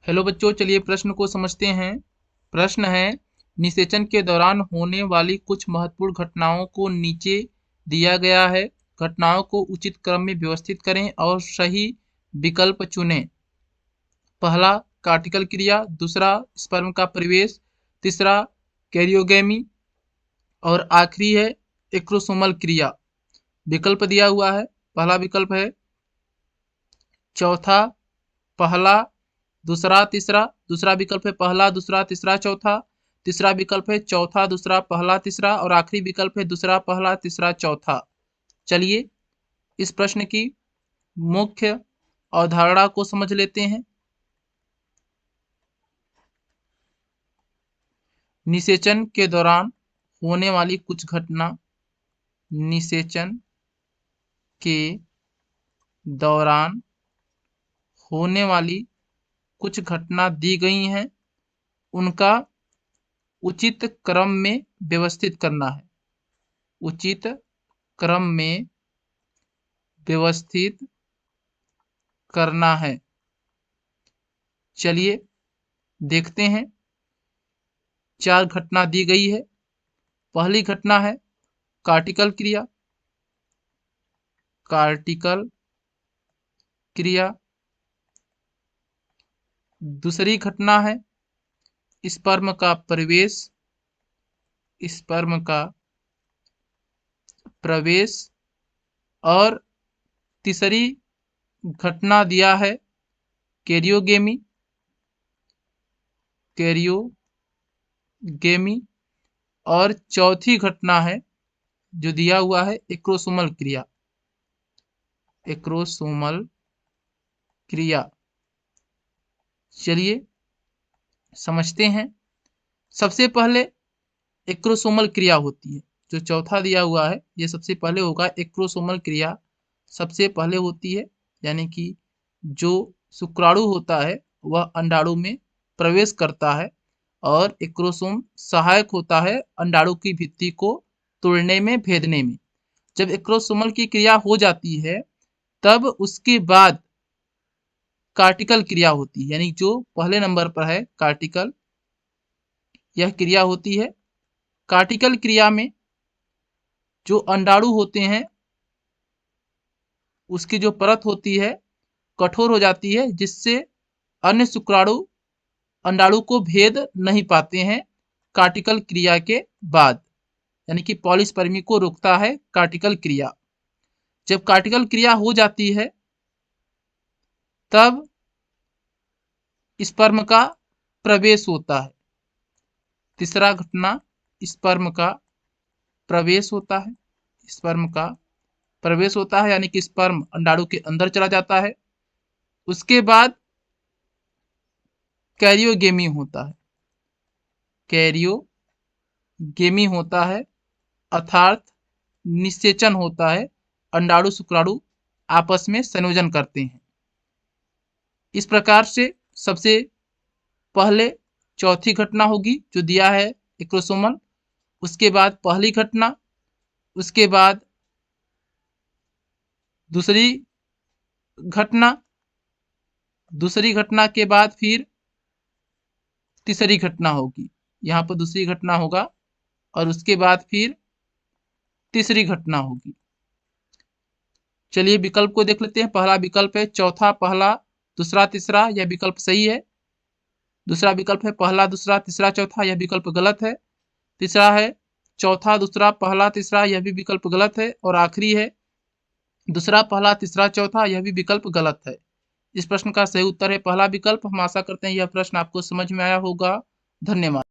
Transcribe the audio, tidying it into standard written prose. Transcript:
Hello बच्चों, चलिए प्रश्न को समझते हैं। प्रश्न है, निषेचन के दौरान होने वाली कुछ महत्वपूर्ण घटनाओं को नीचे दिया गया है। घटनाओं को उचित क्रम में व्यवस्थित करें और सही विकल्प चुनें। पहला कार्टिकल क्रिया, दूसरा स्पर्म का प्रवेश, तीसरा कैरियोगेमी और आखिरी है एक्रोसोमल क्रिया। विकल्प दिया हुआ है। पहला विकल्प है चौथा, पहला, दूसरा, तीसरा। दूसरा विकल्प है पहला, दूसरा, तीसरा, चौथा। तीसरा विकल्प है चौथा, दूसरा, पहला, तीसरा और आखिरी विकल्प है दूसरा, पहला, तीसरा, चौथा। चलिए इस प्रश्न की मुख्य अवधारणा को समझ लेते हैं। निषेचन के दौरान होने वाली कुछ घटना, निषेचन के दौरान होने वाली कुछ घटना दी गई हैं, उनका उचित क्रम में व्यवस्थित करना है। उचित क्रम में व्यवस्थित करना है। चलिए देखते हैं। 4 घटना दी गई है। पहली घटना है कार्टिकल क्रिया। कार्टिकल क्रिया। दूसरी घटना है स्पर्म का प्रवेश। स्पर्म का प्रवेश। और तीसरी घटना दिया है कैरियोगेमी। कैरियोगेमी। और चौथी घटना है जो दिया हुआ है एक्रोसोमल क्रिया। एक्रोसोमल क्रिया। चलिए समझते हैं। सबसे पहले एक्रोसोमल क्रिया होती है। जो चौथा दिया हुआ है ये सबसे पहले होगा। एक्रोसोमल क्रिया सबसे पहले होती है, यानी कि जो शुक्राणु होता है वह अंडाणु में प्रवेश करता है और एक्रोसोम सहायक होता है अंडाणु की भित्ति को तोड़ने में, भेदने में। जब एक्रोसोमल की क्रिया हो जाती है तब उसके बाद कार्टिकल क्रिया होती है, यानी जो पहले नंबर पर है कार्टिकल, यह क्रिया होती है। कार्टिकल क्रिया में जो अंडाणु होते हैं उसकी जो परत होती है कठोर हो जाती है, जिससे अन्य शुक्राणु अंडाणु को भेद नहीं पाते हैं कार्टिकल क्रिया के बाद, यानी कि पॉलीस्पर्मी को रोकता है कार्टिकल क्रिया। जब कार्टिकल क्रिया हो जाती है तब स्पर्म का प्रवेश होता है। तीसरा घटना स्पर्म का प्रवेश होता है। स्पर्म का प्रवेश होता है, यानी कि स्पर्म अंडाणु के अंदर चला जाता है। उसके बाद कैरियोगेमी होता है। कैरियोगेमी होता है अर्थात निषेचन होता है। अंडाणु शुक्राणु आपस में संयोजन करते हैं। इस प्रकार से सबसे पहले चौथी घटना होगी जो दिया है एक्रोसोमल। उसके बाद पहली घटना, उसके बाद दूसरी घटना, दूसरी घटना के बाद फिर तीसरी घटना होगी। यहाँ पर दूसरी घटना होगा और उसके बाद फिर तीसरी घटना होगी। चलिए विकल्प को देख लेते हैं। पहला विकल्प है चौथा, पहला, दूसरा, तीसरा, यह विकल्प सही है। दूसरा विकल्प है पहला, दूसरा, तीसरा, चौथा, यह विकल्प गलत है। तीसरा है चौथा, दूसरा, पहला, तीसरा, यह भी विकल्प गलत है। और आखिरी है दूसरा, पहला, तीसरा, चौथा, यह भी विकल्प गलत है। इस प्रश्न का सही उत्तर है पहला विकल्प। हम आशा करते हैं यह प्रश्न आपको समझ में आया होगा। धन्यवाद।